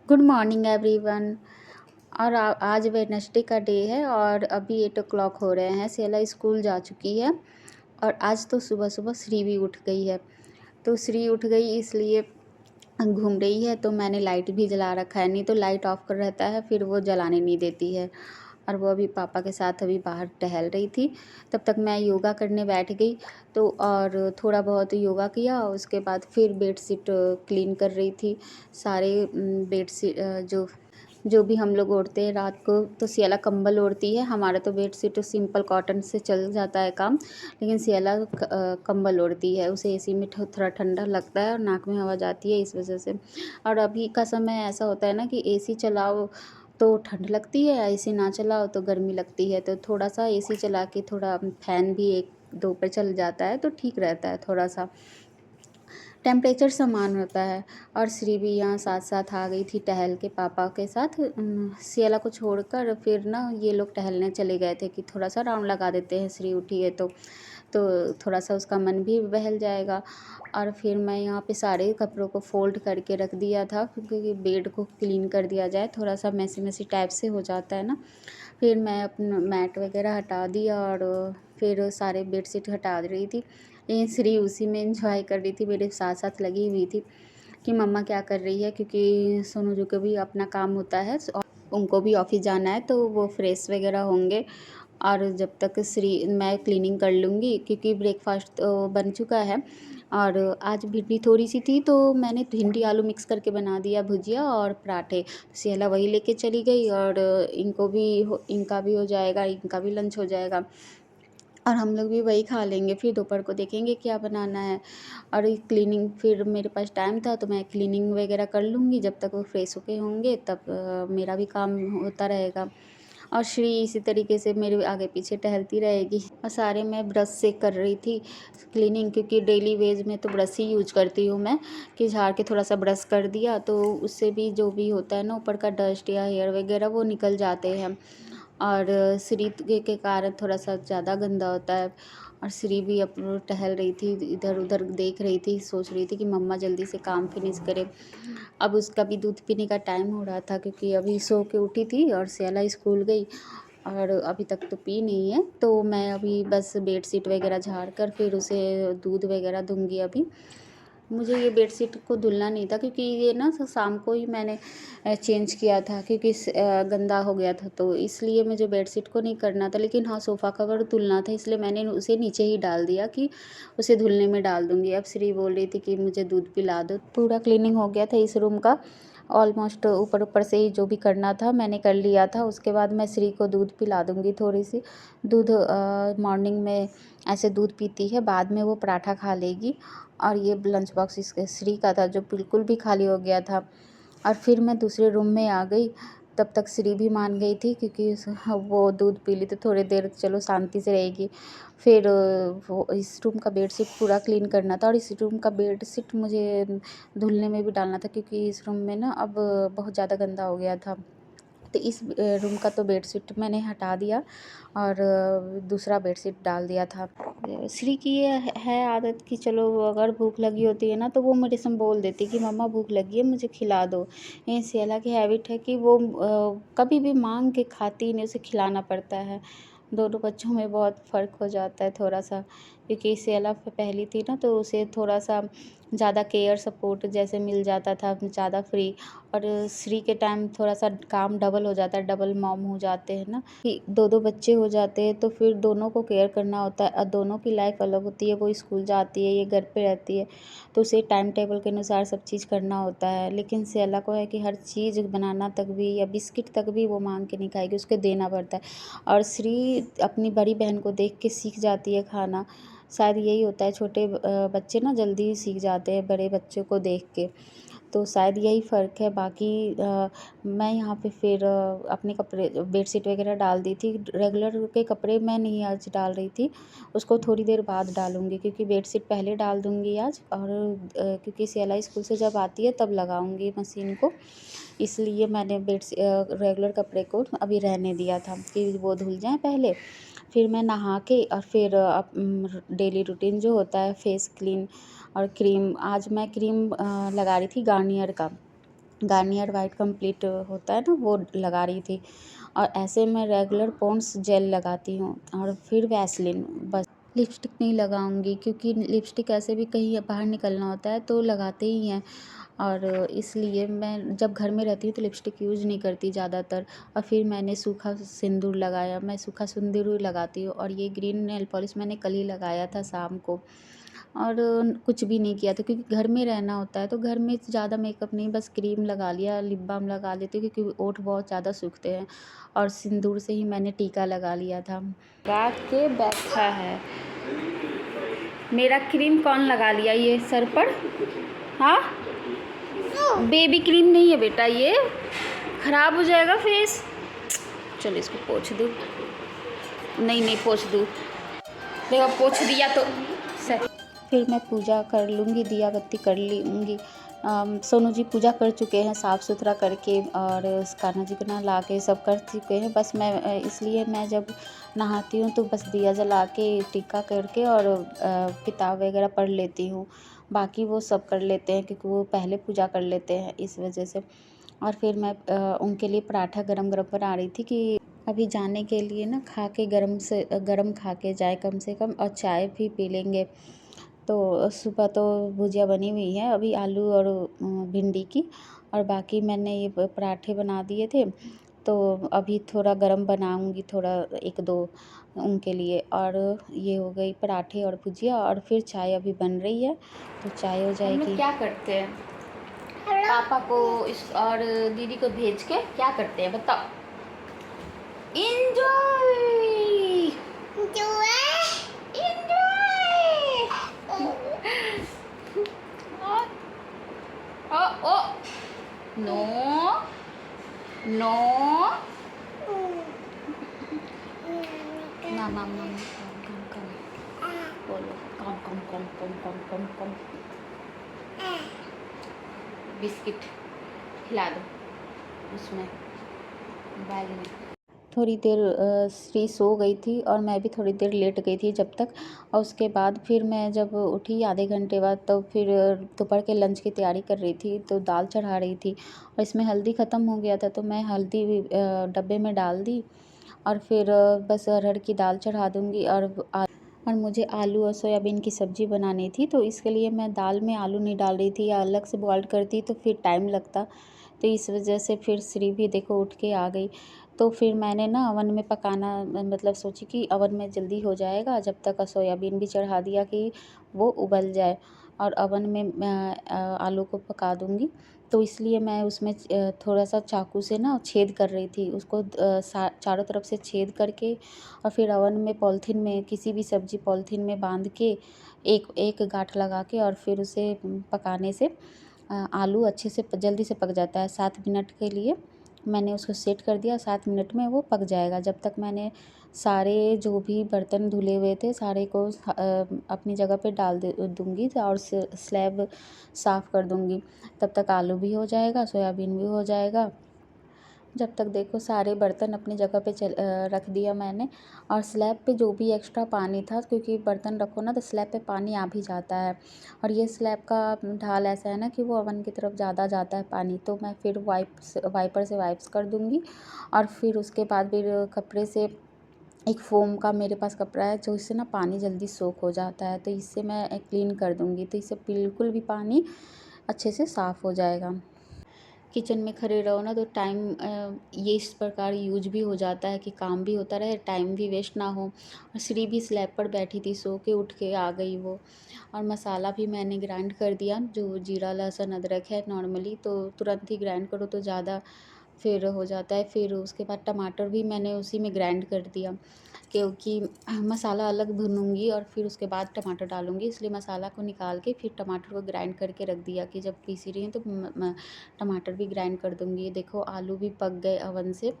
Good morning everyone. और आज Wednesday का डे है और अभी 8 o'clock हो रहे हैं। सियाला स्कूल जा चुकी है और आज तो सुबह सुबह श्री भी उठ गई है। तो श्री उठ गई इसलिए घूम रही है, तो मैंने लाइट भी जला रखा है, नहीं तो लाइट ऑफ कर रहता है फिर वो जलाने नहीं देती है। और वो अभी पापा के साथ अभी बाहर टहल रही थी, तब तक मैं योगा करने बैठ गई। तो और थोड़ा बहुत योगा किया, उसके बाद फिर बेडशीट क्लीन कर रही थी। सारे बेडशीट जो जो भी हम लोग ओढ़ते हैं रात को, तो सियाला कंबल ओढ़ती है। हमारा तो बेडशीट तो सिंपल कॉटन से चल जाता है काम, लेकिन सियाला कंबल ओढ़ती है। उसे एसी में थोड़ा ठंडा लगता है और नाक में हवा जाती है, इस वजह से। और अभी का समय ऐसा होता है ना कि एसी चलाओ तो ठंड लगती है, एसी ना चलाओ तो गर्मी लगती है। तो थोड़ा सा एसी चला के थोड़ा फैन भी एक दो पे चल जाता है तो ठीक रहता है, थोड़ा सा टेम्परेचर समान होता है। और श्री भी यहाँ साथ साथ आ गई थी टहल के पापा के साथ। सियाला को छोड़कर फिर ना ये लोग टहलने चले गए थे कि थोड़ा सा राउंड लगा देते हैं, श्री उठी है तो थोड़ा सा उसका मन भी बहल जाएगा। और फिर मैं यहाँ पे सारे कपड़ों को फ़ोल्ड करके रख दिया था, क्योंकि बेड को क्लीन कर दिया जाए, थोड़ा सा मैसी मैसी टाइप से हो जाता है ना। फिर मैं अपना मैट वगैरह हटा दिया और फिर सारे बेडशीट हटा रही थी। लेकिन श्री उसी में इंजॉय कर रही थी, मेरे साथ साथ लगी हुई थी कि मम्मा क्या कर रही है, क्योंकि सोनू जी को भी अपना काम होता है और उनको भी ऑफिस जाना है, तो वो फ्रेश वगैरह होंगे। और जब तक मैं क्लीनिंग कर लूँगी, क्योंकि ब्रेकफास्ट तो बन चुका है। और आज भिंडी थोड़ी सी थी तो मैंने भिंडी आलू मिक्स करके बना दिया भुजिया और पराठे। सियाला वही लेके चली गई और इनका भी हो जाएगा, इनका भी लंच हो जाएगा और हम लोग भी वही खा लेंगे। फिर दोपहर को देखेंगे क्या बनाना है। और क्लीनिंग, फिर मेरे पास टाइम था तो मैं क्लीनिंग वगैरह कर लूँगी, जब तक वो फ्रेश होके होंगे तब मेरा भी काम होता रहेगा। और श्री इसी तरीके से मेरे आगे पीछे टहलती रहेगी। और सारे मैं ब्रश से कर रही थी क्लीनिंग, क्योंकि डेली वेज में तो ब्रश ही यूज करती हूँ मैं, कि झाड़ के थोड़ा सा ब्रश कर दिया तो उससे भी जो भी होता है ना ऊपर का डस्ट या हेयर वगैरह वो निकल जाते हैं। और श्री के कारण थोड़ा सा ज़्यादा गंदा होता है। और श्री भी अब टहल रही थी, इधर उधर देख रही थी, सोच रही थी कि मम्मा जल्दी से काम फिनिश करे। अब उसका भी दूध पीने का टाइम हो रहा था, क्योंकि अभी सो के उठी थी और सियाला स्कूल गई और अभी तक तो पी नहीं है। तो मैं अभी बस बेडशीट वगैरह झाड़ कर फिर उसे दूध वगैरह दूंगी। अभी मुझे ये बेडशीट को धुलना नहीं था, क्योंकि ये ना शाम को ही मैंने चेंज किया था, क्योंकि गंदा हो गया था, तो इसलिए मुझे बेडशीट को नहीं करना था। लेकिन हाँ, सोफ़ा कवर धुलना था, इसलिए मैंने उसे नीचे ही डाल दिया कि उसे धुलने में डाल दूँगी। अब श्री बोल रही थी कि मुझे दूध पिला दो। पूरा क्लीनिंग हो गया था इस रूम का, ऑलमोस्ट ऊपर ऊपर से ही जो भी करना था मैंने कर लिया था। उसके बाद मैं श्री को दूध पिला दूँगी, थोड़ी सी दूध मॉर्निंग में ऐसे दूध पीती है, बाद में वो पराठा खा लेगी। और ये लंच बॉक्स इसके श्री का था जो बिल्कुल भी खाली हो गया था। और फिर मैं दूसरे रूम में आ गई, तब तक श्री भी मान गई थी, क्योंकि वो दूध पी ली तो थोड़ी देर चलो शांति से रहेगी। फिर वो इस रूम का बेडशीट पूरा क्लीन करना था और इस रूम का बेडशीट मुझे धुलने में भी डालना था, क्योंकि इस रूम में ना अब बहुत ज़्यादा गंदा हो गया था। तो इस रूम का तो बेडशीट मैंने हटा दिया और दूसरा बेडशीट डाल दिया था। श्री की ये है आदत कि चलो अगर भूख लगी होती है ना तो वो मेरे से बोल देती कि मम्मा भूख लगी है, मुझे खिला दो। ये सियाला की हैबिट है कि वो कभी भी मांग के खाती नहीं, उसे खिलाना पड़ता है। दोनों बच्चों में बहुत फ़र्क हो जाता है थोड़ा सा, क्योंकि सियाला पहली थी ना तो उसे थोड़ा सा ज़्यादा केयर सपोर्ट जैसे मिल जाता था, ज़्यादा फ्री। और श्री के टाइम थोड़ा सा काम डबल हो जाता है, डबल मॉम हो जाते हैं ना, कि दो दो बच्चे हो जाते हैं तो फिर दोनों को केयर करना होता है और दोनों की लाइफ अलग होती है। वो स्कूल जाती है, ये घर पे रहती है, तो उसे टाइम टेबल के अनुसार सब चीज़ करना होता है। लेकिन सियाला को है कि हर चीज़ बनाना तक भी या बिस्किट तक भी वो मांग के नहीं खाएगी, उसको देना पड़ता है। और श्री अपनी बड़ी बहन को देख के सीख जाती है खाना, शायद यही होता है, छोटे बच्चे ना जल्दी ही सीख जाते हैं बड़े बच्चों को देख के, तो शायद यही फ़र्क है। बाकी मैं यहाँ पे फिर अपने कपड़े बेडशीट वगैरह डाल दी थी। रेगुलर के कपड़े मैं नहीं आज डाल रही थी, उसको थोड़ी देर बाद डालूँगी, क्योंकि बेडशीट पहले डाल दूँगी आज। और क्योंकि सियाला स्कूल से जब आती है तब लगाऊँगी मशीन को, इसलिए मैंने रेगुलर कपड़े को अभी रहने दिया था कि वो धुल जाएँ पहले। फिर मैं नहा के और फिर डेली रूटीन जो होता है फेस क्लीन और क्रीम, आज मैं क्रीम लगा रही थी गार्नियर का। गार्नियर वाइट कंप्लीट होता है ना, वो लगा रही थी। और ऐसे मैं रेगुलर पॉन्ड्स जेल लगाती हूँ और फिर वैसलीन बस। लिपस्टिक नहीं लगाऊंगी क्योंकि लिपस्टिक ऐसे भी कहीं बाहर निकलना होता है तो लगाते ही हैं, और इसलिए मैं जब घर में रहती हूँ तो लिपस्टिक यूज़ नहीं करती ज़्यादातर। और फिर मैंने सूखा सिंदूर लगाया, मैं सूखा सिंदूर ही लगाती हूँ। और ये ग्रीन नेल पॉलिश मैंने कल ही लगाया था शाम को, और कुछ भी नहीं किया था क्योंकि घर में रहना होता है तो घर में ज़्यादा मेकअप नहीं, बस क्रीम लगा लिया, लिप बाम लगा लेती हूँ क्योंकि ओंठ बहुत ज़्यादा सूखते हैं। और सिंदूर से ही मैंने टीका लगा लिया था। लगा के बैठा है मेरा क्रीम, कौन लगा लिया ये सर पर? हाँ, बेबी क्रीम नहीं है बेटा, ये ख़राब हो जाएगा फेस। चलो इसको पोंछ दूँ, नहीं पोंछ दूँ, देखो पोंछ दिया तो सही। फिर मैं पूजा कर लूँगी, दिया बत्ती कर लूँगी। सोनू जी पूजा कर चुके हैं साफ़ सुथरा करके, और कान्हा जी को नहला के सब कर चुके हैं। बस मैं इसलिए मैं जब नहाती हूँ तो बस दिया जला के टीका करके और किताब वगैरह पढ़ लेती हूँ। बाकी वो सब कर लेते हैं क्योंकि वो पहले पूजा कर लेते हैं, इस वजह से। और फिर मैं उनके लिए पराठा गरम गरम बना रही थी कि अभी जाने के लिए ना खा के गरम खा के जाए कम से कम, और चाय भी पी लेंगे। तो सुबह तो भुजिया बनी हुई है अभी आलू और भिंडी की, और बाकी मैंने ये पराठे बना दिए थे। तो अभी थोड़ा गरम बनाऊंगी, थोड़ा एक दो उनके लिए। और ये हो गई पराठे और भुजिया, और फिर चाय अभी बन रही है तो चाय हो जाएगी। हम लोग क्या करते हैं, पापा को इस और दीदी को भेज के क्या करते हैं बताओ? इंजॉय ओ नो नो मामा कम बोलो, कम बिस्किट खिला दो उसमें बैग में। थोड़ी देर श्री सो गई थी और मैं भी थोड़ी देर लेट गई थी जब तक, और उसके बाद फिर मैं जब उठी आधे घंटे बाद, तो फिर दोपहर के लंच की तैयारी कर रही थी, तो दाल चढ़ा रही थी और इसमें हल्दी ख़त्म हो गया था तो मैं हल्दी डब्बे में डाल दी। और फिर बस अरहर की दाल चढ़ा दूँगी। और मुझे आलू और सोयाबीन की सब्ज़ी बनानी थी, तो इसके लिए मैं दाल में आलू नहीं डाल रही थी, या अलग से बॉइल्ड करती तो फिर टाइम लगता। तो इस वजह से फिर श्री भी देखो उठ के आ गई। तो फिर मैंने ना अवन में पकाना, मतलब सोची कि अवन में जल्दी हो जाएगा, जब तक सोयाबीन भी चढ़ा दिया कि वो उबल जाए, और अवन में आलू को पका दूँगी। तो इसलिए मैं उसमें थोड़ा सा चाकू से ना छेद कर रही थी उसको, चारों तरफ से छेद करके, और फिर अवन में पॉलीथीन में, किसी भी सब्ज़ी पॉलीथीन में बांध के एक एक गांठ लगा के, और फिर उसे पकाने से आलू अच्छे से जल्दी से पक जाता है। 7 मिनट के लिए मैंने उसको सेट कर दिया, 7 मिनट में वो पक जाएगा। जब तक मैंने सारे जो भी बर्तन धुले हुए थे सारे को अपनी जगह पे डाल दूँगी और स्लैब साफ़ कर दूँगी। तब तक आलू भी हो जाएगा, सोयाबीन भी हो जाएगा। जब तक देखो सारे बर्तन अपनी जगह पे रख दिया मैंने, और स्लैब पे जो भी एक्स्ट्रा पानी था, क्योंकि बर्तन रखो ना तो स्लैब पे पानी आ भी जाता है, और ये स्लैब का ढाल ऐसा है ना कि वो ओवन की तरफ ज़्यादा जाता है पानी, तो मैं फिर वाइपर से वाइप्स कर दूँगी। और फिर उसके बाद फिर कपड़े से, एक फ़ोम का मेरे पास कपड़ा है जो इससे ना पानी जल्दी सोख हो जाता है, तो इससे मैं क्लीन कर दूँगी, तो इससे बिल्कुल भी पानी अच्छे से साफ़ हो जाएगा। किचन में खड़े रहो ना तो टाइम ये इस प्रकार यूज भी हो जाता है कि काम भी होता रहे, टाइम भी वेस्ट ना हो। और श्री भी स्लैब पर बैठी थी, सो के उठ के आ गई वो। और मसाला भी मैंने ग्राइंड कर दिया, जो जीरा लहसुन अदरक है नॉर्मली तो तुरंत ही ग्राइंड करो तो ज़्यादा फिर हो जाता है। फिर उसके बाद टमाटर भी मैंने उसी में ग्राइंड कर दिया, क्योंकि मसाला अलग भूनूंगी और फिर उसके बाद टमाटर डालूंगी, इसलिए मसाला को निकाल के फिर टमाटर को ग्राइंड करके रख दिया कि जब पीसी रही हूँ तो टमाटर भी ग्राइंड कर दूंगी। देखो आलू भी पक गए अवन से,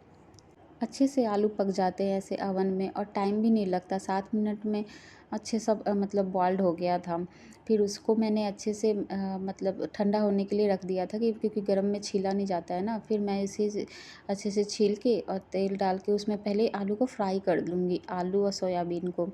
अच्छे से आलू पक जाते हैं ऐसे अवन में, और टाइम भी नहीं लगता, 7 मिनट में अच्छे सब मतलब बॉइल्ड हो गया था। फिर उसको मैंने अच्छे से मतलब ठंडा होने के लिए रख दिया था कि क्योंकि गर्म में छीला नहीं जाता है ना। फिर मैं इसी से अच्छे से छील के और तेल डाल के उसमें पहले आलू को फ्राई कर लूँगी, आलू और सोयाबीन को।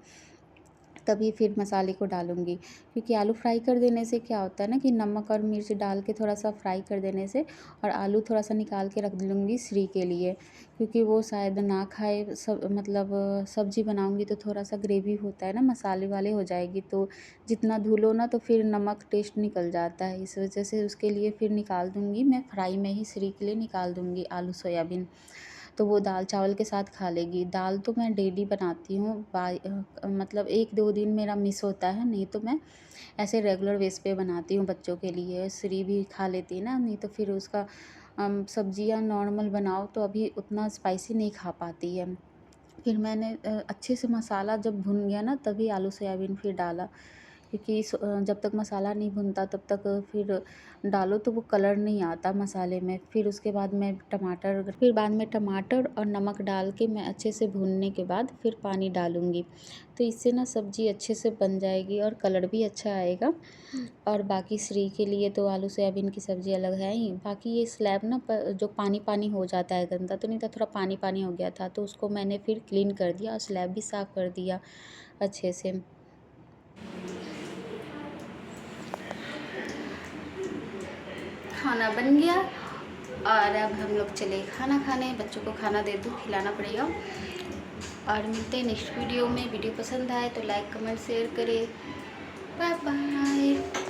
तभी फिर मसाले को डालूँगी। क्योंकि आलू फ्राई कर देने से क्या होता है ना कि नमक और मिर्च डाल के थोड़ा सा फ्राई कर देने से, और आलू थोड़ा सा निकाल के रख लूँगी श्री के लिए, क्योंकि वो शायद ना खाए। सब मतलब सब्ज़ी बनाऊँगी तो थोड़ा सा ग्रेवी होता है ना, मसाले वाले हो जाएगी, तो जितना धुलो ना तो फिर नमक टेस्ट निकल जाता है। इस वजह से उसके लिए फिर निकाल दूँगी मैं, फ्राई में ही श्री के लिए निकाल दूँगी आलू सोयाबीन। तो वो दाल चावल के साथ खा लेगी। दाल तो मैं डेली बनाती हूँ, मतलब 1-2 दिन मेरा मिस होता है, नहीं तो मैं ऐसे रेगुलर बेस पे बनाती हूँ बच्चों के लिए। श्री भी खा लेती है ना, नहीं तो फिर उसका सब्जियाँ नॉर्मल बनाओ तो अभी उतना स्पाइसी नहीं खा पाती है। फिर मैंने अच्छे से मसाला जब भुन गया ना तभी आलू सोयाबीन फिर डाला, क्योंकि जब तक मसाला नहीं भुनता तब तक फिर डालो तो वो कलर नहीं आता मसाले में। फिर उसके बाद मैं टमाटर और नमक डाल के मैं अच्छे से भूनने के बाद फिर पानी डालूँगी। तो इससे ना सब्ज़ी अच्छे से बन जाएगी और कलर भी अच्छा आएगा। और बाकी श्री के लिए तो आलू सोयाबीन की सब्ज़ी अलग है ही। बाकी ये स्लैब ना जो पानी पानी हो जाता है, गंदा तो नहीं था, थोड़ा पानी पानी हो गया था, तो उसको मैंने फिर क्लीन कर दिया और स्लैब भी साफ़ कर दिया अच्छे से। खाना बन गया और अब हम लोग चले खाना खाने। बच्चों को खाना दे दूँ, खिलाना पड़ेगा। और मिलते हैं नेक्स्ट वीडियो में। वीडियो पसंद आए तो लाइक कमेंट शेयर करें। Bye bye.